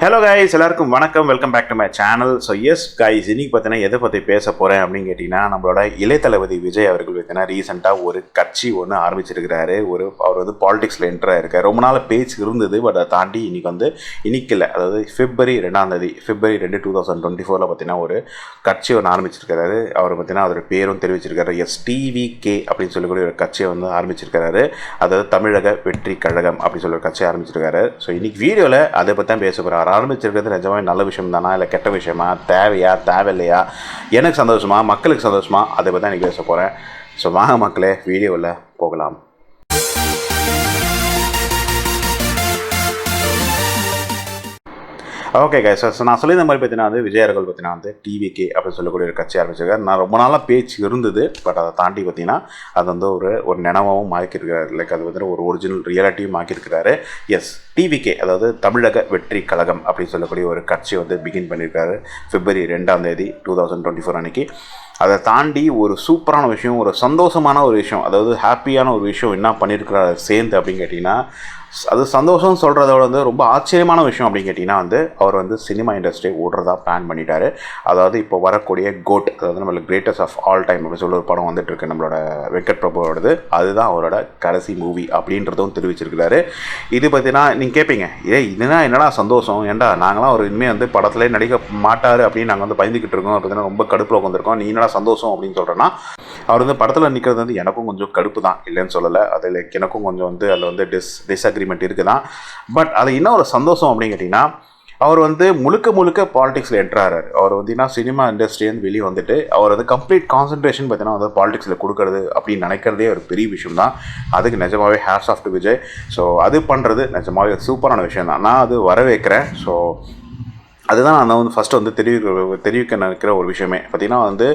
Hello guys, எல்லாருக்கும் வணக்கம். Welcome back to my channel. So yes guys, இன்னைக்கு பார்த்தீங்கன்னா எதை பற்றி பேச போகிறேன் அப்படின்னு கேட்டிங்கன்னா, நம்மளோட இளைய தளபதி விஜய் அவர்கள் பார்த்தீங்கன்னா ரீசெண்டாக ஒரு கட்சி ஒன்று ஆரம்பிச்சிருக்கிறாரு. அவர் வந்து பாலிடிக்ஸில் என்ட்ராக இருக்கார். ரொம்ப நாள் பேச்சு இருந்தது, பட் அதை தாண்டி இன்னைக்கு இல்லை, அதாவது February 2 2024 பார்த்தீங்கன்னா ஒரு கட்சி ஒன்று ஆரம்பிச்சிருக்கிறாரு. அவர் பார்த்தீங்கன்னா அதோட பேரும் தெரிவிச்சிருக்காரு. TVK அப்படின்னு சொல்லக்கூடிய ஒரு கட்சியை வந்து ஆரம்பிச்சிருக்கிறாரு. அதாவது தமிழக வெற்றி கழகம் அப்படின்னு சொல்லி ஒரு கட்சி ஆரம்பிச்சிருக்காரு. ஸோ இன்னைக்கு வீடியோவில் அதை பற்றி தான் பேச போகிறார். ஆரம்பிச்சிருக்கிறது நிஜமாவே நல்ல விஷயம் தானா, இல்லை கெட்ட விஷயமா, தேவையா தேவையில்லையா, எனக்கு சந்தோஷமா, மக்களுக்கு சந்தோஷமா, அதை பற்றி தான் எனக்கு பேச போகிறேன். ஸோ வாங்க மக்களே, வீடியோவில் போகலாம். ஓகே கைஸ், ஸோ நான் சொல்லியிருந்த மாதிரி பார்த்தீங்கன்னா வந்து விஜய் அவர்கள் பார்த்தீங்கன்னா வந்து TVK அப்படின்னு சொல்லக்கூடிய ஒரு கட்சி ஆரம்பிச்சிருக்காரு. நான் ரொம்ப நாளாக பேச்சு இருந்தது, பட் அதை தாண்டி பார்த்தீங்கன்னா அது வந்து ஒரு நினைவாகவும் மாற்றிருக்கிறாரு. லைக் அது வந்து ஒரு ஒரிஜினல் ரியாலிட்டியும் மாற்றிருக்கிறாரு. எஸ், TVK அதாவது தமிழக வெற்றி கழகம் அப்படின்னு சொல்லக்கூடிய ஒரு கட்சி வந்து பிகின் பண்ணியிருக்காரு February 2 2024 அன்றைக்கி. அதை தாண்டி ஒரு சூப்பரான விஷயம், ஒரு சந்தோஷமான ஒரு விஷயம், அதாவது ஹாப்பியான ஒரு விஷயம் என்ன பண்ணியிருக்கிறாரு சேர்ந்து அப்படின்னு கேட்டிங்கன்னா, அது சந்தோஷம் சொல்கிறதோட வந்து ரொம்ப ஆச்சரியமான விஷயம் அப்படின்னு கேட்டிங்கன்னா வந்து அவர் வந்து சினிமா இண்டஸ்ட்ரி ஓடுறதா பிளான் பண்ணிட்டார். அதாவது இப்போ வரக்கூடிய கோட், அதாவது நம்மளுக்கு கிரேட்டஸ்ட் ஆஃப் ஆல் டைம் அப்படின்னு சொல்லி ஒரு படம் வந்துட்டுருக்கு நம்மளோட வெங்கட் பிரபுவோடது. அதுதான் அவரோட கடைசி மூவி அப்படின்றதும் தெரிவிச்சிருக்கிறாரு. இது பார்த்தீங்கன்னா நீங்கள் கேட்பீங்க, இதுனா என்னடா சந்தோஷம், ஏன்டா நாங்களாம் ஒரு இனிமேல் வந்து படத்துலேயே நடிக்க மாட்டார் அப்படின்னு நாங்கள் வந்து பயந்துக்கிட்டு இருக்கோம், பார்த்தீங்கன்னா ரொம்ப கடுப்பில் உட்காந்துருக்கோம், நீ என்னடா சந்தோஷம் அப்படின்னு சொல்கிறேன்னா, அவர் வந்து படத்தில் நிற்கிறது வந்து எனக்கும் கொஞ்சம் கடுப்பு தான், இல்லைன்னு சொல்லலை. அதில் எனக்கும் கொஞ்சம் வந்து அதில் வந்து டிஸ்அக்ரிமெண்ட் இருக்குதான். பட் அது என்ன ஒரு சந்தோஷம் அப்படின்னு கேட்டிங்கன்னா, அவர் வந்து முழுக்க பாலிடிக்ஸில் என்ட்ராரு. அவர் வந்து சினிமா இண்டஸ்ட்ரின்னு வெளியே வந்துட்டு அவர் வந்து கம்ப்ளீட் கான்சன்ட்ரேஷன் பார்த்தீங்கன்னா வந்து பாலிடிக்ஸில் கொடுக்கறது அப்படின்னு நினைக்கிறதே ஒரு பெரிய விஷயம் தான். அதுக்கு நிஜமாவே hats off to Vijay. So அது பண்ணுறது நிஜமாவே சூப்பரான விஷயம் தான். நான் அது வரவேற்கிறேன். ஸோ அதுதான் நான் வந்து ஃபஸ்ட்டு வந்து தெரிவிக்க நினைக்கிற ஒரு விஷயமே. பார்த்திங்கன்னா வந்து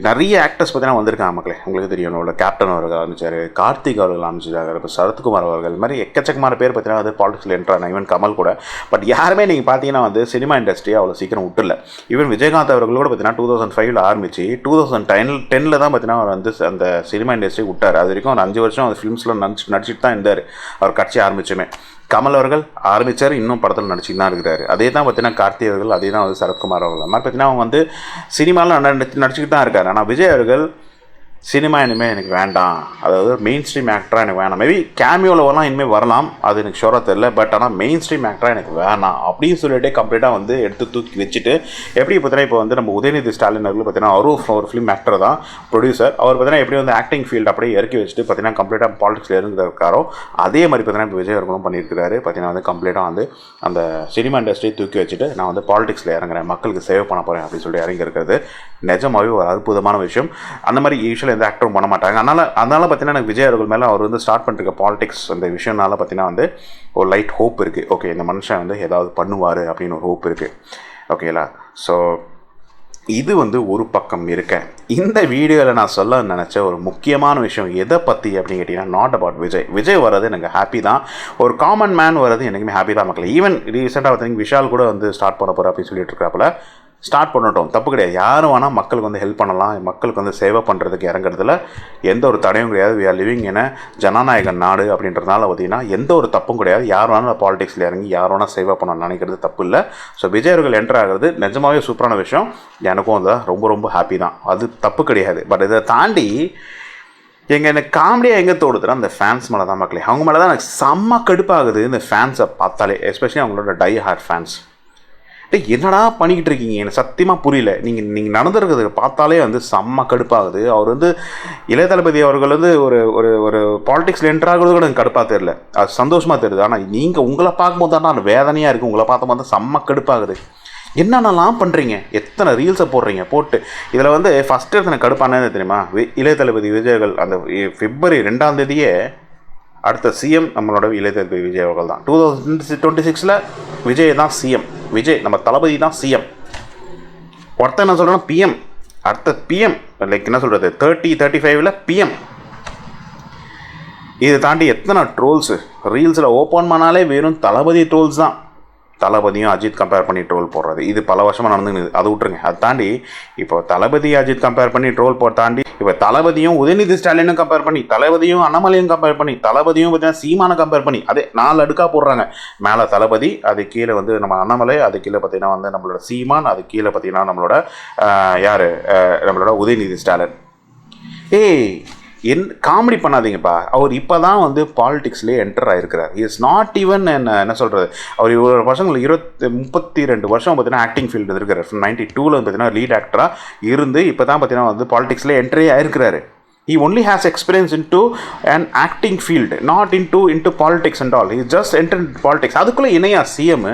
நிறைய ஆக்டர்ஸ் பார்த்தீங்கன்னா வந்திருக்காங்க மக்களே. உங்களுக்கு தெரியும், உள்ள கேப்டன் அவர்கள் ஆரம்பித்தார், கார்த்திக் அவர்கள் ஆரம்பிச்சிருக்காங்க, இப்போ சரத்குமார் அவர்கள், இது மாதிரி எக்கச்சக்கமான பேர் பார்த்தீங்கன்னா வந்து பாலிடிக்ஸில் என்ட்ரான, ஈவன் கமல் கூட. பட் யாருமே நீங்கள் பார்த்தீங்கன்னா வந்து சினிமா இண்டஸ்ட்ரியை அவ்வளோ சீக்கிரம் விட்டுல. ஈவன் விஜயகாந்த் அவர்கள் கூட பார்த்தீங்கன்னா 2005 ஆரம்பிச்சு 2010 தான் பார்த்தீங்கன்னா அவர் வந்து அந்த சினிமா இண்டஸ்ட்ரி விட்டார். அது வரைக்கும் ஒரு 5 வருஷம் அந்த ஃபிலிம்ஸில் நடிச்சிட்டு தான் இருந்தார் அவர் கட்சி ஆரம்பிச்சுமே. கமல் அவர்கள் ஆரம்பித்தார், இன்னும் படத்தில் நடிச்சுட்டு தான் இருக்கிறாரு. அதே தான் பார்த்தீங்கன்னா கார்த்திக் அவர்கள், அதே தான் வந்து சரத்குமார் அவர்கள். அது மாதிரி பார்த்தீங்கன்னா அவங்க வந்து சினிமாவில் நடிச்சுக்கிட்டு தான் இருக்காரு. ஆனால் விஜய் அவர்கள் சினிமா இனிமேல் எனக்கு வேண்டாம், அதாவது மெயின் ஸ்ட்ரீம் ஆக்டராக எனக்கு வேணாம். மேபி கேமியோவில் வரலாம், இனிமேல் வரலாம், அது எனக்கு ஷோராக தெரியல. பட் ஆனால் மெயின் ஸ்ட்ரீம் ஆக்டராக எனக்கு வேணாம் அப்படின்னு சொல்லிட்டு கம்ப்ளீட்டாக வந்து எடுத்து தூக்கி வச்சுட்டு, எப்படி பார்த்தீங்கன்னா இப்போ வந்து நம்ம உதயநிதி ஸ்டாலின் அவர்கள் பார்த்தீங்கன்னா அவரும் ஒரு ஃபிலிம் ஆக்டர் தான், ப்ரொடியூசர். அவர் பார்த்தீங்கன்னா எப்படி வந்து ஆக்டிங் ஃபீல்டு அப்படியே இறக்கி வச்சுட்டு பார்த்தீங்கன்னா கம்ப்ளீட்டாக பாலிடிக்ஸில் இருக்காரோ, அதே மாதிரி பார்த்தீங்கன்னா இப்போ விஜய் அவர்களும் பண்ணியிருக்கிறாரு. பார்த்தீங்கன்னா வந்து கம்ப்ளீட்டாக வந்து அந்த சினிமா இண்டஸ்ட்ரியை தூக்கி வச்சுட்டு நான் வந்து பாலிடிக்ஸில் இறங்குறேன், மக்களுக்கு சேவ் பண்ண போகிறேன் அப்படின்னு சொல்லி இறங்கி இருக்கிறது நிஜமாகவே ஒரு அற்புதமான விஷயம். அந்த மாதிரி யூஸ்வலாக எந்த ஆக்டரும் பண்ண மாட்டாங்க. அதனால் பார்த்தீங்கன்னா எனக்கு விஜய் அவர்கள் மேலே அவர் வந்து ஸ்டார்ட் பண்ணிருக்க பாலிடிக்ஸ் அந்த விஷயம்னால பார்த்தீங்கன்னா வந்து ஒரு லைட் ஹோப் இருக்குது. ஓகே, இந்த மனுஷன் வந்து ஏதாவது பண்ணுவார் அப்படின்னு ஒரு ஹோப் இருக்குது. ஓகேங்களா? ஸோ இது வந்து ஒரு பக்கம் இருக்க, இந்த வீடியோவில் நான் சொல்ல நினச்ச ஒரு முக்கியமான விஷயம் எதை பற்றி அப்படின்னு கேட்டிங்கன்னா, நாட் அபவுட் விஜய் வர்றது எனக்கு ஹாப்பி தான். ஒரு காமன் மேன் வர்றது எனக்குமே ஹாப்பி தான் மக்கள். ஈவன் ரீசெண்டாக பார்த்தீங்கன்னா விஷால் கூட வந்து ஸ்டார்ட் பண்ண போகிற அப்படின்னு சொல்லிட்டு இருக்கிறப்பல ஸ்டார்ட் பண்ணட்டும், தப்பு கிடையாது. யாரும் வேணால் மக்களுக்கு வந்து ஹெல்ப் பண்ணலாம், மக்களுக்கு வந்து சேவை பண்ணுறதுக்கு இறங்குறதுல எந்த ஒரு தடையும் கிடையாது. வி ஆர் லிவிங் என ஜனநாயக நாடு அப்படின்றதுனால பார்த்தீங்கன்னா எந்த ஒரு தப்பும் கிடையாது. யார் வேணாலும் பாலிடிக்ஸில் இறங்கி யார் வேணால் சேவை பண்ண நினைக்கிறது தப்பு இல்லை. ஸோ விஜய் அவர்கள் என்டர் ஆகிறது நிஜமாகவே சூப்பரான விஷயம். எனக்கும் அதை ரொம்ப ஹாப்பி தான், அது தப்பு கிடையாது. பட் இதை தாண்டி எனக்கு காமெடியாக எங்கே தோடுதுன்னா அந்த ஃபேன்ஸ் மேலே தான் மக்களே. அவங்க மேலே தான் எனக்கு செம்ம கடுப்பாகுது இந்த ஃபேன்ஸை பார்த்தாலே, எஸ்பெஷலி அவங்களோட டை ஹார்ட் ஃபேன்ஸ். என்னடா பண்ணிக்கிட்டு இருக்கீங்க, எனக்கு சத்தியமாக புரியல. நீங்கள் நடந்துருக்கிறத பார்த்தாலே வந்து செம்ம கடுப்பாகுது. அவர் வந்து இளைய தளபதி அவர்கள் வந்து ஒரு பாலிடிக்ஸில் என்ட்ராகிறது கூட எனக்கு கடுப்பாக தெரியல, அது சந்தோஷமாக தெரியுது. ஆனால் நீங்கள் உங்களை பார்க்கும்போது தான் அது வேதனையாக இருக்குது. உங்களை பார்க்கும்போது தான் செம்ம கடுப்பாகுது. என்னென்னலாம் பண்ணுறீங்க, எத்தனை ரீல்ஸை போடுறீங்க போட்டு. இதில் வந்து ஃபஸ்ட்டு எத்தனை கடுப்பானது தெரியுமா, இளைய தளபதி விஜயர்கள் அந்த February 2 அடுத்த சிஎம் நம்மளோட இளைய தளபதி விஜய் அவர்கள் தான். 2026 விஜய் தான் சிஎம், விஜய் நம்ம தளபதி தான் சிஎம். ஒருத்தர் என்ன சொல்கிறேன்னா பிஎம், அடுத்த பிஎம் லைக் என்ன சொல்கிறது 30-35 பிஎம். இதை தாண்டி எத்தனை ட்ரோல்ஸு ரீல்ஸில் ஓப்பன் பண்ணாலே வெறும் தளபதி ட்ரோல்ஸ் தான். தளபதியும் அஜித் கம்பேர் பண்ணி ட்ரோல் போடுறது இது பல வருஷமாக நடந்துங்குது, அதை விட்டுருங்க. அதை தாண்டி இப்போ தளபதி அஜித் கம்பேர் பண்ணி ட்ரோல் தாண்டி இப்போ தளபதியும் உதயநிதி ஸ்டாலினும் கம்பேர் பண்ணி, தளபதியும் அண்ணாமலையும் கம்பேர் பண்ணி, தளபதியும் பார்த்தீங்கன்னா சீமானை கம்பேர் பண்ணி, அதே 4 அடுக்காக போடுறாங்க. மேலே தளபதி, அது கீழே வந்து நம்ம அண்ணாமலை, அது கீழே பார்த்தீங்கன்னா வந்து நம்மளோட சீமான், அது கீழே பார்த்தீங்கன்னா நம்மளோட யார் நம்மளோட உதயநிதி ஸ்டாலின். காமெடி பண்ணாதீங்கப்பா. அவர் இப்போ தான் வந்து பாலிடிக்ஸ்லேயே என்டர் ஆகிருக்கிறார். இஸ் நாட் ஈவன் என்ன சொல்கிறது, அவர் ஒரு வருஷங்கள் 32 வருஷம் பார்த்தீங்கன்னா ஆக்டிங் ஃபீல்டு இருக்கிறார். 92 பார்த்தீங்கன்னா லீட் ஆக்டராக இருந்து இப்போ தான் பார்த்தீங்கன்னா வந்து பாலிடிக்ஸ்லேயே entry ஆகிருக்கிறாரு. He only has experience into an acting field, not into politics and all. He just entered politics. அதுக்குள்ளே இணையா சிஎம்?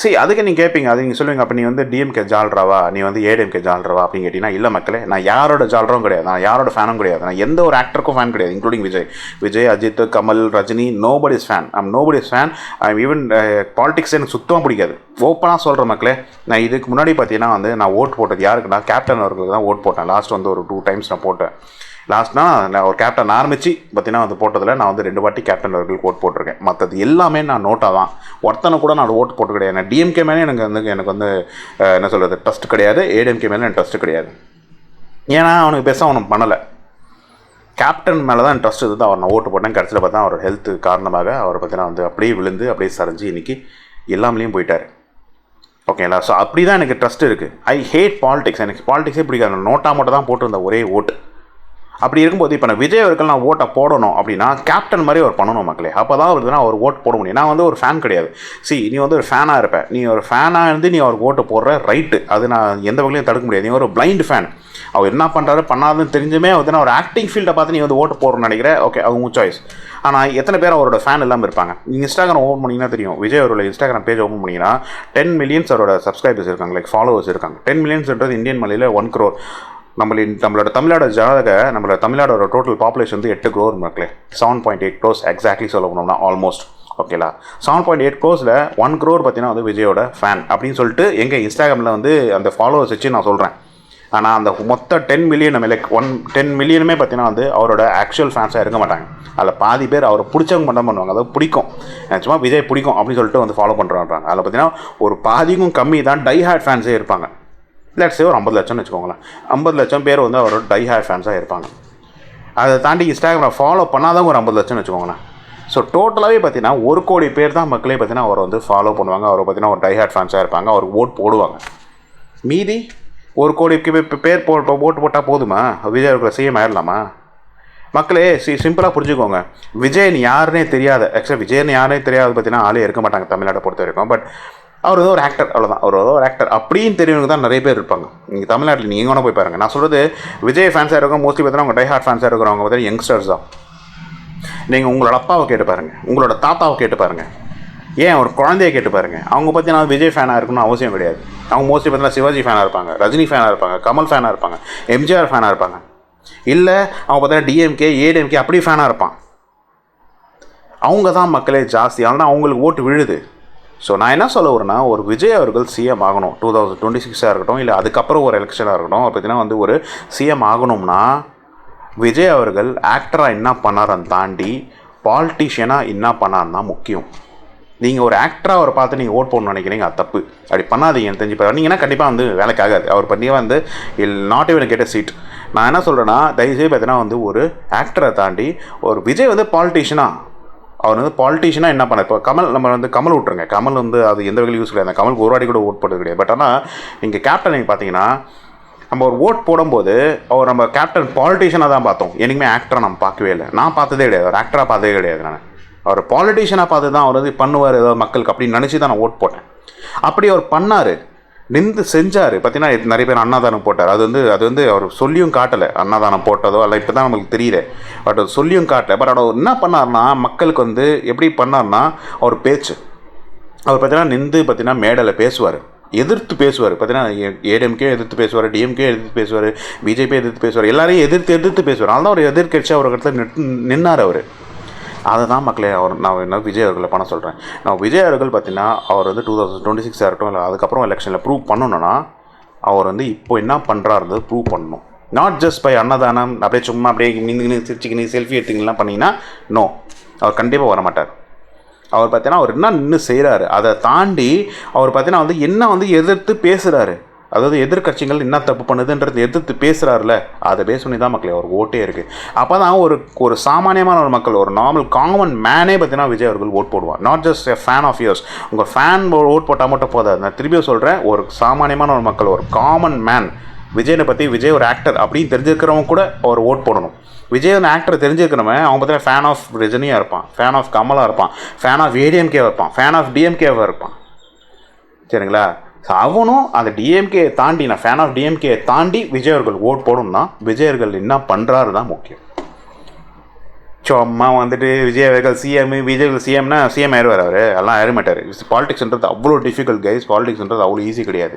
சரி, அதுக்கு நீங்கள் கேட்பீங்க, அது நீங்கள் சொல்லுவீங்க, அப்போ நீ வந்து டிஎம்கே ஜால்ராவா, நீ வந்து ஏடிஎம்கே ஜால்ராவா அப்படின்னு கேட்டிங்கன்னா, இல்லை மக்களே, நான் யாரோட ஜால்ராவும் கிடையாது, நான் யாரோட ஃபேனும் கிடையாது, நான் எந்த ஒரு ஆக்டருக்கும் ஃபேன் கிடையாது, including Vijay, Ajith, Kamal, Rajini, nobody's fan. Nobody's fan. Even politics எனக்கு சுத்தமாக பிடிக்காது. ஓப்பனாக சொல்கிற மக்களே, நான் இதுக்கு முன்னாடி பார்த்தீங்கன்னா வந்து நான் ஓட் போட்டது யாருக்குன்னா கேப்டன் அவர்களுக்கு தான் ஓட் போட்டேன். லாஸ்ட் வந்து ஒரு 2 times நான் போட்டேன். லாஸ்ட்னா நான் ஒரு கேப்டன் ஆரம்பித்து பார்த்தீங்கன்னா வந்து போட்டதில் நான் வந்து 2 வாட்டி கேப்டன் அவர்களுக்கு ஓட் போட்டிருக்கேன். மற்றது எல்லாமே நான் நோட்டாக தான். ஒருத்தனை கூட நான் ஓட்டு போட்டு கிடையாது. நான் டிஎம்கே மேலே எனக்கு வந்து என்ன சொல்கிறது ட்ரஸ்ட் கிடையாது. ஏடிஎம்கே மேலே எனக்கு ட்ரஸ்ட்டு கிடையாது. ஏன்னா அவனுக்கு பெருசாக அவனுக்கு பண்ணலை. கேப்டன் மேலே தான் ட்ரஸ்ட் இருக்குது. அவர் நான் ஓட்டு போட்டேன். கடைசியில் பார்த்தா அவர் ஹெல்த்து காரணமாக அவர் பார்த்தீங்கன்னா வந்து அப்படியே விழுந்து அப்படியே சரிஞ்சு இன்றைக்கி எல்லாமேலேயும் போயிட்டார். ஓகேங்களா? ஸோ அப்படி தான் எனக்கு ட்ரஸ்ட் இருக்குது. ஐ ஹேட் பாலிடிக்ஸ். எனக்கு பாலிடிக்ஸே பிடிக்காது. நோட்டாக மட்டும் தான் போட்டிருந்த ஒரே ஓட்டு. அப்படி இருக்கும்போது இப்போ நான் விஜய் அவர்கள் நான் ஓட்டை போடணும் அப்படின்னா கேப்டன் மாதிரி அவர் பண்ணணும் மக்களே. அப்போ தான் அவருக்கு அவர் ஓட்டு போட முடியும். நான் வந்து ஒரு ஃபேன் கிடையாது. நீ வந்து ஒரு ஃபேனாக இருப்பேன். நீ ஒரு ஃபேனாக இருந்து நீ அவருக்கு ஓட்டு போடுற ரைட்டு, அது நான் எந்த வகையிலையும் தடுக்க முடியாது. நீ ஒரு பிளைண்ட் ஃபேன். அவர் என்ன பண்ணுறாரு பண்ணாதுன்னு தெரிஞ்சுமே வந்து ஒரு ஆக்டிங் ஃபீல்டை பார்த்து நீ வந்து ஓட்டு போடுறோன்னு நினைக்கிறேன். ஓகே, அது உங்கள் சாய்ஸ். ஆனால் எத்தனை பேர் அவரோட ஃபேன் இல்லாமல் இருப்பாங்க? நீங்கள் இன்ஸ்டாகிராம் ஓப்பன் பண்ணிங்கன்னா தெரியும். விஜய் அவரோட இன்ஸ்டாகிராம் பேஜ் ஓப்பன் பண்ணிங்கன்னா 10 million அவரோட சப்ஸ்கிரைபர்ஸ் இருக்காங்க, லைக் ஃபாலோவர்ஸ் இருக்காங்க. 10 million இந்தியன் மலையில் 1 crore. நம்மளோட தமிழ்நாடு நம்மளோட தமிழ்நாடோட டோட்டல் பாப்புலேஷன் வந்து 8 crore மக்களே. 7.8 crores எக்ஸாக்ட்லி சொல்ல போனோம்னா ஆல்மோஸ்ட். ஓகேலா? 7.8 crores 1 crore பார்த்தீங்கன்னா வந்து விஜயோட ஃபேன் அப்படின்னு சொல்லிட்டு எங்கள் இன்ஸ்டாகிராமில் வந்து அந்த ஃபாலோவர்ஸ் வச்சு நான் சொல்கிறேன். ஆனால் அந்த மொத்த 10 million லைக் 10 million பார்த்தீங்கன்னா வந்து அவரோட ஆக்சுவல் ஃபேன்ஸாக இருக்க மாட்டாங்க. அதில் பாதி பேர் அவரை பிடிச்சவங்க மட்டும் பண்ணுவாங்க. அதாவது பிடிக்கும், சும்மா விஜய் பிடிக்கும் அப்படின்னு சொல்லிட்டு வந்து ஃபாலோ பண்ணுறாங்க. அதில் பார்த்தீங்கன்னா ஒரு பாதிக்கும் கம்மி தான் டை ஹார்ட் ஃபேன்ஸே இருப்பாங்க. லெட்ஸே ஒரு 50 லட்சம்னு வச்சுக்கோங்களேன். 50 லட்சம் பேர் வந்து அவரோட டை ஹார்ட் ஃபேன்ஸாக இருப்பாங்க. அதை தாண்டி இன்ஸ்டாகிராம் ஃபாலோ பண்ணாதான் ஒரு 50 லட்சம்னு வச்சுக்கோங்களேன். ஸோ டோட்டலாகவே பார்த்தீங்கன்னா 1 கோடி பேர் தான் மக்களே பார்த்தீங்கன்னா அவரை வந்து ஃபாலோ பண்ணுவாங்க. அவரை பார்த்தீங்கன்னா ஒரு டை ஹார்ட் ஃபேன்ஸாக இருப்பாங்க. அவருக்கு ஓட் போடுவாங்க. மீதி 1 கோடி பேர் ஓட்டு போட்டால் போதுமா? விஜய் இருக்கிற சிஎம் ஆயிடலாமா? மக்களே சிம்பிளாக புரிஞ்சுக்கோங்க. விஜயன் யாருன்னே தெரியாது. ஆக்சுவலாக விஜயன் யாருன்னே தெரியாது பார்த்தீங்கன்னா ஆளே இருக்க மாட்டாங்க தமிழ்நாட்டை பொறுத்த வரைக்கும். பட் அவர் வந்து ஒரு ஆக்டர், அவ்வளோதான். அவர் ஒரு ஆக்டர் அப்படின்னு தெரியவங்க தான் நிறைய பேர் இருப்பாங்க. நீங்கள் தமிழ்நாட்டில் நீங்கள் எங்கே போய் பாருங்கள். நான் சொல்கிறது விஜய் ஃபேன்ஸாக இருக்கவங்க மோஸ்ட்லி பார்த்தீங்கன்னா அவங்க டை ஹார்ட் ஃபேன்ஸாக இருக்கிறவங்க பார்த்தீங்கன்னா யங்ஸ்டர்ஸ் தான். நீங்கள் உங்களோட அப்பாவை கேட்டு பாருங்கள், உங்களோட தாத்தாவை கேட்டு பாருங்கள், ஏன் ஒரு குழந்தைய கேட்டு பாருங்கள். அவங்க பார்த்தீங்கன்னா விஜய் ஃபேனாக இருக்கணும்னு அவசியம் கிடையாது. அவங்க மோஸ்ட்லி பார்த்தீங்கன்னா சிவாஜி ஃபேனாக இருப்பாங்க, ரஜினி ஃபேனாக இருப்பாங்க, கமல் ஃபேனாக இருப்பாங்க, எம்ஜிஆர் ஃபேனாக இருப்பாங்க. இல்லை அவங்க பார்த்தீங்கன்னா டிஎம்கே ஏடிஎம்கே அப்படி ஃபேனாக இருப்பான். அவங்க தான் மக்களே ஜாஸ்தி. ஆனால் அவங்களுக்கு ஓட்டு விழுது. ஸோ நான் என்ன சொல்ல வரேன்னா, ஒரு விஜய் அவர்கள் சிஎம் ஆகணும், 2026 இருக்கட்டும், இல்லை அதுக்கப்புறம் ஒரு எலெக்ஷனாக இருக்கட்டும், பார்த்தீங்கன்னா வந்து ஒரு சிஎம் ஆகணும்னா விஜய் அவர்கள் ஆக்டராக என்ன பண்ணாரன்னு தாண்டி பாலிட்டிஷியனாக என்ன பண்ணாருன்னு தான் முக்கியம். நீங்கள் ஒரு ஆக்டராக அவரை பார்த்து நீங்கள் ஓட் போடணும்னு நினைக்கிறீங்க, அது தப்பு. அப்படி பண்ணாதீங்கன்னு தெரிஞ்சு பண்ணீங்கன்னா கண்டிப்பாக வந்து வேலைக்காகாது. அவர் பண்ணி வந்து not even get a seat. நான் என்ன சொல்கிறேன்னா, தயவுசெய்து பார்த்தீங்கன்னா வந்து ஒரு ஆக்டரை தாண்டி ஒரு விஜய் வந்து பாலிட்டிஷியனாக, அவர் வந்து பாலிட்டிஷியனாக என்ன பண்ண. இப்போ கமல் விட்டுருங்க. கமல் வந்து அது எந்த வகையில் யூஸ் கிடையாது. கமலுக்கு ஒரு வாட்டி கூட ஓட் போட்டது கிடையாது. பட் ஆனால் இங்கே கேப்டன் நீங்கள் பார்த்தீங்கன்னா நம்ம ஒரு ஓட் போடும்போது அவர் நம்ம கேப்டன் பாலிட்டிஷியனாக தான் பார்த்தோம். என்றைக்குமே ஆக்டரை நம்ம பார்க்கவே இல்லை. நான் பார்த்ததே கிடையாது, ஒரு ஆக்டராக பார்த்ததே கிடையாது. நான் அவர் பாலிட்டிஷியனாக பார்த்து தான் அவர் வந்து பண்ணுவார் ஏதாவது மக்களுக்கு அப்படின்னு நினச்சி தான் நான் ஓட் போட்டேன். அப்படி அவர் பண்ணார், நின்று செஞ்சார். பார்த்தீங்கன்னா நிறைய பேர் அன்னதானம் போட்டார். அது வந்து அவர் சொல்லியும் காட்டலை, அன்னதானம் போட்டதோ இல்லை, இப்போ தான் நம்மளுக்கு தெரியல. பட் அது சொல்லியும் காட்டலை. பட் அவர் என்ன பண்ணார்னா மக்களுக்கு வந்து எப்படி பண்ணார்னா அவர் பேச்சு, அவர் பார்த்தீங்கன்னா நின்று பார்த்தீங்கன்னா மேடையில் பேசுவார், எதிர்த்து பேசுவார். பார்த்தீங்கன்னா ஏடிஎம்கே எதிர்த்து பேசுவார், டிஎம்கே எதிர்த்து பேசுவார், பிஜேபி எதிர்த்து பேசுவார், எல்லாரையும் எதிர்த்து பேசுவார். அதனால தான் ஒரு எதிர்கட்சி அவர் இடத்துல நின்னார் அவர். அதை தான் மக்களே நான் என்ன விஜய் அவர்களை பண்ண சொல்கிறேன். நான் விஜய் அவர்கள் பார்த்தீங்கன்னா அவர் வந்து 2026 இருக்கட்டும், இல்லை அதுக்கப்புறம் எலெக்ஷனில் ப்ரூவ் பண்ணணுன்னா அவர் வந்து இப்போ என்ன பண்ணுறாருன்றது ப்ரூவ் பண்ணணும். நாட் ஜஸ்ட் பை அன்னதானம் அப்படியே சும்மா அப்படியே நின்று சிரிச்சிக்கின்னு செல்ஃபி எடுத்துக்கலாம் பண்ணிங்கன்னா நோ, அவர் கண்டிப்பாக வர மாட்டார். அவர் பார்த்தீங்கன்னா அவர் என்ன நின்று செய்கிறாரு, அதை தாண்டி அவர் பார்த்தீங்கன்னா வந்து என்ன வந்து எதிர்த்து பேசுகிறாரு, அதாவது எதிர்கட்சிகள் என்ன தப்பு பண்ணுதுன்றது எதிர்த்து பேசுகிறாருல, அதை பேஸ் பண்ணி தான் மக்களே ஒரு ஓட்டே இருக்குது. அப்போ தான் ஒரு சாமானியமான ஒரு மக்கள், ஒரு நார்மல் காமன் மேனே பார்த்தீங்கன்னா விஜய் அவர்கள் ஓட் போடுவான். Not just a fan of yours. உங்கள் ஃபேன் ஓட் போட்டால் மட்டும் போதாது. நான் திரும்பியும் சொல்கிறேன், ஒரு சாமானியமான ஒரு மக்கள், ஒரு காமன் மேன், விஜயனை பற்றி விஜய் ஒரு ஆக்டர் அப்படின்னு தெரிஞ்சிருக்கிறவங்க கூட ஒரு ஓட் போடணும். விஜய் ஒரு ஆக்டர் தெரிஞ்சிருக்கிறவன் அவன் பார்த்தீங்கன்னா ஃபேன் ஆஃப் ரஜினியாக இருப்பான், ஃபேன் ஆஃப் கமலாக இருப்பான், ஃபேன் ஆஃப் ஏடிஎம்கேவாக இருப்பான், ஃபேன் ஆஃப் டிஎம்கேவாக இருப்பான். சரிங்களா? ஸோ அவனும் அந்த டிஎம்கே தாண்டி, நான் ஃபேன் ஆஃப் டிஎம்கே தாண்டி விஜய் அவர்கள் ஓட் போடணும்னா விஜய் அவர்கள் என்ன பண்ணுறாரு தான் முக்கியம். சும்மா வந்துட்டு விஜய் அவர்கள் சிஎம், விஜய் சிஎம்னா சிஎம் ஆயிடுவார், அவர் எல்லாம் ஆயிட மாட்டார். பாலிடிக்ஸ்ன்றது அவ்வளோ டிஃபிகல்ட் கைஸ். பாலிடிக்ஸ்ன்றது அவ்வளோ ஈஸி கிடையாது.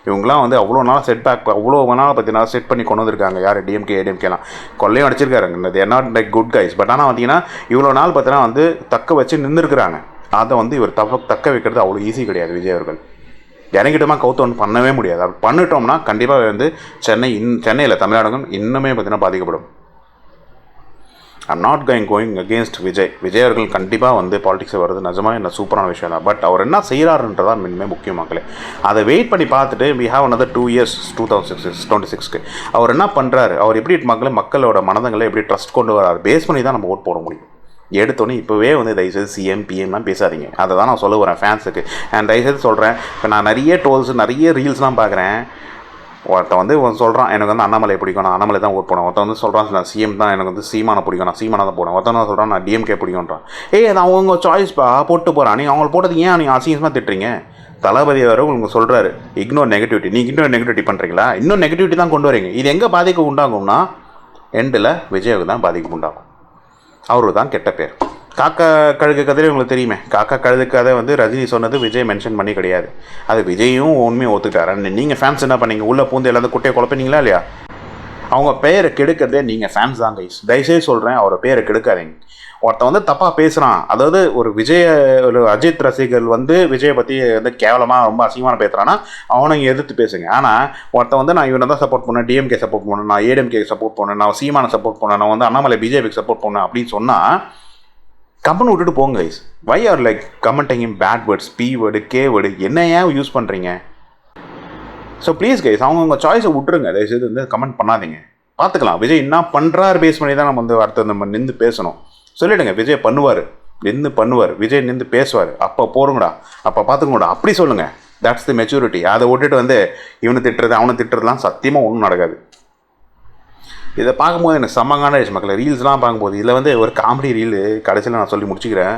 இவங்களாம் வந்து அவ்வளோ நாள் செட் பேக், அவ்வளோ நாள் பார்த்தீங்கன்னா செட் பண்ணி கொண்டு வந்திருக்காங்க. யார் டிஎம்கே ஏடிஎம்கேலாம் கொள்ளையும் அடிச்சிருக்காருங்க. They're not like good guys. But ஆனால் பார்த்தீங்கன்னா இவ்வளோ நாள் பார்த்தீங்கன்னா வந்து தக்க வச்சு நின்றுருக்குறாங்க. அதை வந்து இவர் தக்க வைக்கிறது அவ்வளோ ஈஸி கிடையாது. விஜய் அவர்கள் இறங்கிட்டோமா கவுத்தோன்னு பண்ணவே முடியாது. அப்படி பண்ணிட்டோம்னா கண்டிப்பாக வந்து சென்னையில் தமிழ்நாடுகள் இன்னுமே பார்த்தீங்கன்னா பாதிக்கப்படும். I'm not going against Vijay அவர்கள் கண்டிப்பாக வந்து பாலிடிக்ஸை வருது நிஜமாக என்ன சூப்பரான விஷயம் தான். பட் அவர் என்ன செய்கிறாருன்றதான் மின்மே முக்கிய மக்களே. அதை வெயிட் பண்ணி பார்த்துட்டு வி ஹாவ் another 2 years 2026 அவர் என்ன பண்ணுறாரு, அவர் எப்படி மக்களோட மனதங்களை எப்படி ட்ரஸ்ட் கொண்டு வராரு பேஸ் பண்ணி தான் நம்ம ஓட் போட முடியும். எடுத்தோன்னே இப்போவே வந்து தயவுசெய்து சிஎம் பிஎம்லாம் பேசாதீங்க. அதை தான் நான் சொல்ல வரேன் ஃபேன்ஸுக்கு. அண்ட் தயவுசெய்து சொல்கிறேன், இப்போ நான் நிறைய நிறைய ரீல்ஸ்லாம் பார்க்குறேன். ஒருத்தன் வந்து சொல்கிறான் எனக்கு வந்து அண்ணாமலை பிடிக்கும், நான் அண்ணாமலை தான் ஓட் போனேன். ஒருத்தன் வந்து சொல்கிறான் நான் சிஎம் தான், எனக்கு வந்து சீமானை பிடிக்கும், நான் சீமானை தான் போனேன். ஒருத்தன் சொல்கிறான் நான் டிஎம்கே பிடிக்கும்ன்றான். அது அவங்க சாய்ஸ்ப்பா, போட்டு போகிறான். நீங்கள் அவங்களை போட்டது ஏன் நீங்கள் அசிங்கமாக திட்டுறீங்க? தளபதி வர உங்களுக்கு சொல்கிறாரு இக்னோர் நெகட்டிவிட்டி. நீங்கள் இன்னொரு நெகட்டிவிட்டி பண்ணுறீங்களா? இன்னும் நெகட்டிவிட்டி தான் கொண்டு வரீங்க. இது எங்கே பாதிப்பு உண்டாகும்னா எண்டில் விஜய்க்கு தான் பாதிப்பு உண்டாகும். அவரு தான் கெட்ட பேர். காக்கா கழுகு கதையிலே உங்களுக்கு தெரியுமே, காக்கா கழுகு கதை வந்து ரஜினி சொன்னது விஜய் மென்ஷன் பண்ணி கிடையாது. அது விஜயும் உண்மையை ஒத்துக்கிட்டாரு. நீங்கள் ஃபேன்ஸ் என்ன பண்ணீங்க? உள்ளே பூந்து எல்லாத்தையும் குட்டையை குழப்பினீங்களா இல்லையா? அவங்க பேரை கெடுக்கிறதே நீங்கள் ஃபேன்ஸ் தான் கைஸ். தயவுசெய்து சொல்கிறேன், அவரை பேரை கெடுக்காதீங்க. ஒருத்தன் வந்து தப்பாக பேசுகிறான், அதாவது ஒரு அஜித் ரசிகர்கள் வந்து விஜயை பற்றி வந்து கேவலமாக ரொம்ப அசிங்கமான பேசுகிறான்னா அவனை எதிர்த்து பேசுங்க. ஆனால் ஒருத்தன் வந்து நான் இவனை தான் சப்போர்ட் பண்ணேன், டிஎம்கே சப்போர்ட் பண்ணேன், நான் ஏடிஎம்கே சப்போர்ட் பண்ணேன், நான் சீமானை சப்போர்ட் பண்ணேன், நான் வந்து அண்ணாமலை பிஜேபிக்கு சப்போர்ட் பண்ணேன் அப்படின்னு சொன்னால் கம்பெனி விட்டுட்டு போங்க guys. Why are like commenting in bad words, B word, K word என்ன ஏன் யூஸ் பண்ணுறீங்க? ஸோ ப்ளீஸ் கைஸ், அவங்கவுங்க சாய்ஸை விட்டுருங்க. தயவுசெய்து வந்து கமெண்ட் பண்ணாதீங்க. பார்த்துக்கலாம் விஜய் என்ன பண்ணுறாரு பேஸ் பண்ணி தான் நம்ம வந்து அடுத்த நம்ம நின்று பேசணும். சொல்லிவிடுங்க விஜய் பண்ணுவார், விஜய் நின்று பேசுவார், அப்போ போகிறோங்கடா, அப்போ பார்த்துக்கோங்கடா, அப்படி சொல்லுங்கள். That's the maturity. அதை விட்டுட்டு வந்து இவனை திட்டுறது அவனை திட்டுறதுலாம் சத்தியமாக ஒன்றும் நடக்காது. இதை பார்க்கும்போது எனக்கு செம்மங்கான மக்களை ரீல்ஸ்லாம் பார்க்கும்போது இதில் வந்து ஒரு காமெடி ரீலு கடைசியில் நான் சொல்லி முடிச்சுக்கிறேன்.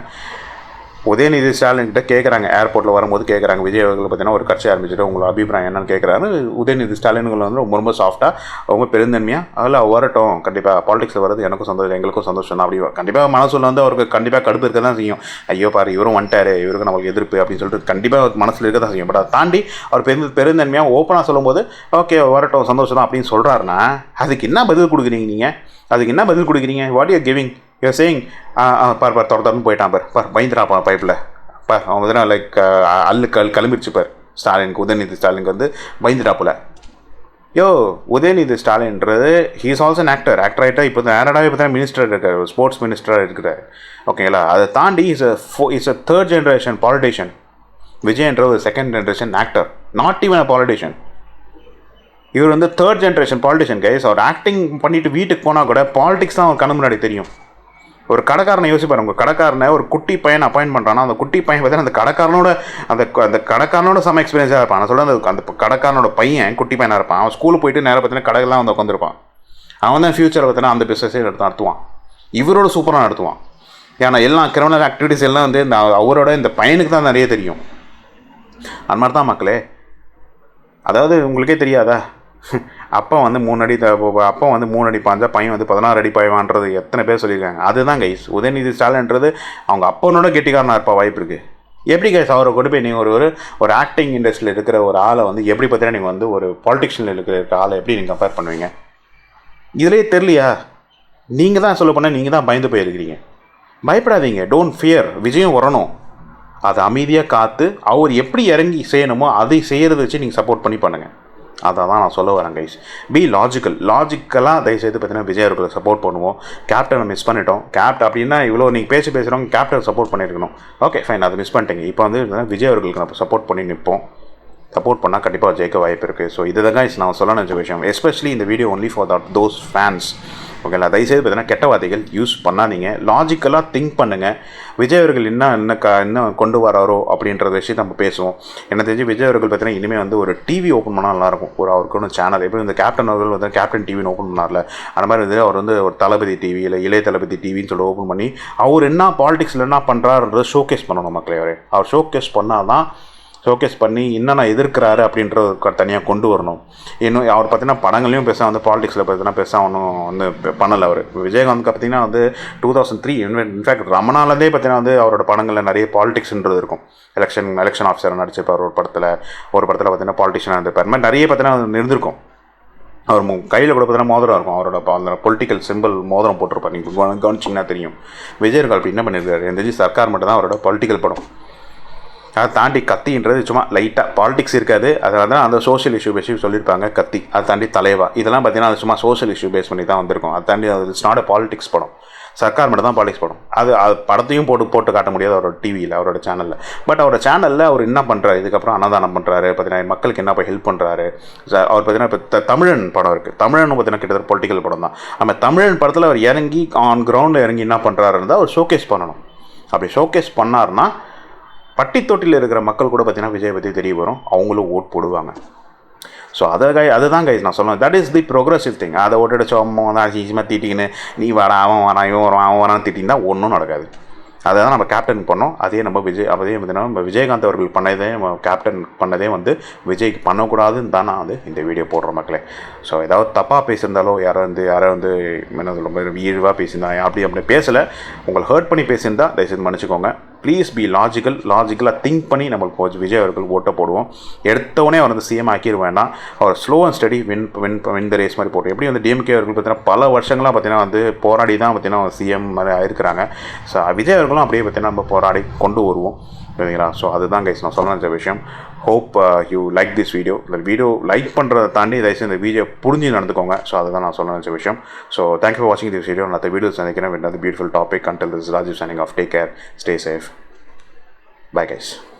உதயநிதி ஸ்டாலின் கிட்ட கேட்குறாங்க, ஏர்போர்ட்டில் வரும்போது கேட்குறாங்க விஜய் அவர்கள் பார்த்தீங்கன்னா ஒரு கட்சி ஆரம்பிச்சுட்டு உங்களோட அபிப்பிராயம் என்னன்னு கேட்குறாரு. உதயநிதி ஸ்டாலின்கள் வந்து ரொம்ப சாஃப்டாக ரொம்ப பெருந்தன்மையாக அதில் வரட்டும், கண்டிப்பாக பாலிடிக்ஸில் வரது எனக்கும் சந்தோஷம், எங்களுக்கும் சந்தோஷம் தான். அப்படி கண்டிப்பாக மனசில் வந்து அவருக்கு கண்டிப்பாக கடுப்பு இருக்க தான் செய்யும். ஐயோ பாரு இவரும் வந்துட்டாரு, இவருக்கு நம்மளுக்கு எதிர்ப்பு அப்படின்னு சொல்லிட்டு கண்டிப்பாக மனசில் இருக்க தான் செய்யும். பட் அதை தாண்டி அவர் பெருந்தன்மையாக ஓப்பனாக சொல்லும்போது ஓகே வரட்டும் சந்தோஷம் தான் அப்படின்னு சொல்கிறாருன்னா அதுக்கு என்ன பதில் கொடுக்குறீங்க நீங்கள்? அதுக்கு என்ன பதில் கொடுக்குறீங்க? What you giving? You saying பார் தொடர்ந்து போயிட்டான் பார் பயந்துடாப்பா பைப்பில் பார் அவங்க வந்து லைக் கிளம்பிடுச்சு பார் ஸ்டாலினுக்கு, உதயநிதி ஸ்டாலினுக்கு வந்து பயந்துடாப்புல. உதயநிதி ஸ்டாலின்றது ஹீ இஸ் ஆல்சோ ஆக்டர் ஆகிட்டா இப்போ நேரடாகவே இப்போ தான் மினிஸ்டர் இருக்கார், ஸ்போர்ட்ஸ் மினிஸ்டராக இருக்கிறார். ஓகேங்களா? அதை தாண்டி is a third generation politician. விஜய்ன்ற ஒரு second generation actor, not even a politician. இவர் வந்து தேர்ட் ஜென்ரேஷன் பாலிட்டிஷியன் கைஸ். அவர் ஆக்டிங் பண்ணிவிட்டு வீட்டுக்கு போனால் கூட பாலிடிக்ஸ் தான் அவர் கண்ணு முன்னாடி தெரியும். ஒரு கடைக்காரனை யோசிப்பார், உங்கள் கடைக்காரனை ஒரு குட்டி பையன் அப்பாயின்ட் பண்ணுறான்னா அந்த குட்டி பையன் பார்த்தீங்கன்னா அந்த கடைக்காரனோட சம எக்ஸ்பீரியன்ஸாக இருப்பான். நான் சொல்ல அந்த கடைக்காரனோட பையன் குட்டி பையனாக இருப்பான். அவன் ஸ்கூலுக்கு போயிட்டு நேராக பார்த்தீங்கன்னா கடைகள்லாம் வந்து உட்காந்துருப்பான். அவன் தான் ஃபியூச்சரை பார்த்தீங்கன்னா அந்த பிஸ்னஸே நடத்துவான். இவரோட சூப்பராக நடத்துவான். ஏன்னா எல்லா கிரிமினல் ஆக்டிவிட்டீஸ் எல்லாம் வந்து அவரோட இந்த பையனுக்கு தான் நிறைய தெரியும். அது மாதிரி தான் மக்களே. அதாவது உங்களுக்கே தெரியாதா, அப்பா வந்து 3 அடி பாஞ்சா பையன் வந்து 16 அடி பாய்வான்றது எத்தனை பேர் சொல்லியிருக்காங்க. அதுதான் கைஸ் உதயநிதி ஸ்டாலின்ன்றது அவங்க அப்பனோட கெட்டிக்காரனாக இருப்பா வாய்ப்பு இருக்குது. எப்படி கைஸ் அவரை கொண்டு போய் நீங்கள் ஒரு ஆக்டிங் இண்டஸ்ட்ரியில் இருக்கிற ஒரு ஆளை வந்து எப்படி பார்த்தீங்கன்னா நீங்கள் வந்து ஒரு பாலிடிக்ஷனில் இருக்கிற ஆளை எப்படி நீங்கள் கம்பேர் பண்ணுவீங்க? இதிலே தெரியலையா? நீங்கள் தான் சொல்ல போனால் நீங்கள் தான் பயந்து போயிருக்கிறீங்க. பயப்படாதீங்க, டோன்ட் ஃபியர். விஜயம் வரணும், அதை அமைதியாக காத்து அவர் எப்படி இறங்கி செய்யணுமோ அதை செய்கிறத வச்சு நீங்கள் சப்போர்ட் பண்ணி பண்ணுங்கள். அதை தான் நான் சொல்ல வரேன் கைஸ். பி லாஜிக்கலாக தயவுசெய்து பார்த்தீங்கன்னா விஜய் அவர்களை சப்போர்ட் பண்ணுவோம். கேப்டனை மிஸ் பண்ணிட்டோம். அப்படின்னா இவ்வளோ நீங்கள் பேசுகிறவங்க கேப்டன் சப்போர்ட் பண்ணியிருக்கணும். ஓகே ஃபைன், அதை மிஸ் பண்ணிட்டீங்க. இப்போ வந்து விஜய் அவர்களுக்கு நம்ம சப்போர்ட் பண்ணி நிற்போம். சப்போர்ட் பண்ணால் கண்டிப்பாக ஜெயிக்க வாய்ப்பு இருக்குது. ஸோ இதுதான் நான் சொல்ல நினச்ச விஷயம். எஸ்பெஷலி இந்த video only for those fans. ஓகேங்களா, தயவுசெய்து பார்த்தீங்கன்னா கெட்ட வார்த்தைகள் யூஸ் பண்ணாதீங்க. லாஜிக்கலாக திங்க் பண்ணுங்கள். விஜய் அவர்கள் இன்னும் கொண்டு வராரோ அப்படின்ற விஷயத்தை நம்ம பேசுவோம். எனக்கு தெரிஞ்சு விஜய் அவர்கள் பார்த்தீங்கன்னா இனிமேல் வந்து ஒரு டிவி ஓப்பன் பண்ணால் நல்லாயிருக்கும். அவருக்கு ஒன்று சேனல் எப்படி இந்த கேப்டன் அவர்கள் வந்து கேப்டன் டிவின்னு ஓப்பன் பண்ணார்ல, அந்த மாதிரி வந்து அவர் வந்து ஒரு தளபதி டிவி இல்லை இளைய தளபதி டிவின்னு சொல்லி ஓப்பன் பண்ணி அவர் என்ன பாலிடிக்ஸில் என்ன பண்ணுறாருன்றதை ஷோகேஸ் பண்ணணும் மக்களே. அவர் ஷோகேஸ் பண்ணால் தான் ஷோகேஸ் பண்ணி இன்னும் நான் எதிர்க்கிறாரு அப்படின்ற ஒரு தனியாக கொண்டு வரணும். இன்னும் அவர் பார்த்தீங்கன்னா படங்களையும் பெருசாக வந்து பாலிடிக்ஸில் பார்த்தீங்கன்னா பெருசாக ஒன்றும் வந்து பண்ணலை. அவர் விஜயகாந்த் பார்த்தீங்கன்னா வந்து 2003 இன்ஃபேக்ட் ரமணாலேருந்தே பார்த்தீங்கன்னா வந்து அவரோட படங்களில் நிறைய பாலிடிக்ஸ்ன்றது இருக்கும். எலெக்ஷன் ஆஃபீஸர் நடிச்சிருப்பார் ஒரு படத்தில் பார்த்தீங்கன்னா பாலிட்டிஷியனாக இருந்திருப்பார். மாதிரி நிறைய பார்த்தீங்கன்னா இருந்திருக்கும். அவர் கையில் கூட பார்த்தீங்கன்னா மோதிரம் இருக்கும். அவரோட அந்த பொலிட்டிக்கல் சிம்பிள் மோதிரம் போட்டிருப்பார். நீங்கள் கவனிச்சிங்கன்னா தெரியும். விஜயர்கள் அப்படி என்ன பண்ணியிருக்காரு, எந்த சர்க்கார் மட்டும் தான் அவரோட பொலிட்டிக்கல் படம். அதை தாண்டி கத்தின்றது சும்மா லைட்டாக பாலிடிக்ஸ் இருக்காது. அதனால தான் அந்த சோஷியல் இஷ்யூ பேசி சொல்லியிருப்பாங்க கத்தி. அதை தாண்டி தலைவா இதெல்லாம் பார்த்தீங்கன்னா அது சும்மா சோஷியல் இஷ்யூ பேஸ் பண்ணி தான் வந்திருக்கும். அதை தாண்டி அது இட்ஸ் நாட் பாலிடிக்ஸ் படம். சர்க்கார் மட்டும் தான் பாலிடிக்ஸ் படம். அது படத்தையும் போட்டு காட்ட முடியாது அவரோட டிவியில், அவரோட சேனலில். பட் அவரோட சேனலில் அவர் என்ன பண்ணுறாரு, இதுக்கப்புறம் அன்னதானம் பண்ணுறாரு, பார்த்தீங்கன்னா மக்களுக்கு என்ன போய் ஹெல்ப் பண்ணுறாரு. அவர் பார்த்தீங்கன்னா இப்போ தமிழன் படம் இருக்குது. தமிழன் பார்த்தீங்கன்னா கிட்டத்தட்ட பொலிட்டிக்கல் படம் தான். நம்ம தமிழன் படத்தில் அவர் இறங்கி ஆன் கிரவுண்டில் இறங்கி என்ன பண்ணுறாருன்னு அவர் ஷோகேஸ் பண்ணணும். அப்படி ஷோகேஸ் பண்ணார்னா பட்டி தொட்டியில் இருக்கிற மக்கள் கூட பார்த்தீங்கன்னா விஜய் பற்றி தெரிய வரும், அவங்களும் ஓட் போடுவாங்க. ஸோ அதுதான் கைஸ் நான் சொல்லுவேன். That is the progressive thing. அதை ஓட்டிட்டு சும்மா தான் ஈஸியாக திட்டிக்கின்னு நீ வர அவன் வரான் இவன் வரான் அவன் வரான்னு திட்டின்னா ஒன்றும் நடக்காது. அதை தான் நம்ம கேப்டன் பண்ணோம். அதே பார்த்தீங்கன்னா நம்ம விஜயகாந்த் அவர்கள் பண்ணதே கேப்டன் பண்ணதே வந்து விஜய்க்கு பண்ணக்கூடாதுன்னு தான் நான் வந்து இந்த வீடியோ போடுற மக்களே. ஸோ ஏதாவது தப்பாக பேசியிருந்தாலோ யாரோ வந்து என்ன சொல்ல ஈழ்வாக பேசியிருந்தாங்க அப்படி பேசலை. உங்களை ஹர்ட் பண்ணி பேசியிருந்தா தயவுசெய்து மன்னிச்சுக்கோங்க. ப்ளீஸ் பி லாஜிக்கலாக திங்க் பண்ணி நம்மளுக்கு விஜய் அவர்கள் ஓட்ட போடுவோம். எடுத்தவொடனே அவர் வந்து சிஎம் ஆக்கிட வேண்டாம். அவர் slow and steady win the race மாதிரி போட்டோம். எப்படி வந்து டிஎம்கே அவர்கள் பார்த்தீங்கன்னா பல வருஷங்களாக பார்த்தீங்கன்னா வந்து போராடி தான் பார்த்தீங்கன்னா சிஎம் மாதிரி ஆயிருக்கிறாங்க. ஸோ விஜய் அவர்களும் அப்படியே பார்த்தீங்கன்னா நம்ம போராடி கொண்டு வருவோம். சரிங்களா? ஸோ அதுதான் கைஸ் நான் சொல்ல நினச்ச விஷயம். Hope you like this video. இந்த வீடியோ லைக் பண்ணுறதை தாண்டி தயவுசெய்து இந்த வீடியோ புரிஞ்சு நடந்துக்கோங்க. ஸோ அதுதான் நான் சொல்ல நினச்ச விஷயம். ஸோ தேங்க்யூ ஃபார் வாட்சிங் திஸ் வீடியோ. நான் வீடியோ சந்திக்கிறேன் with another beautiful topic. Until this is Rajiv signing off. Take care. Stay safe. Bye guys.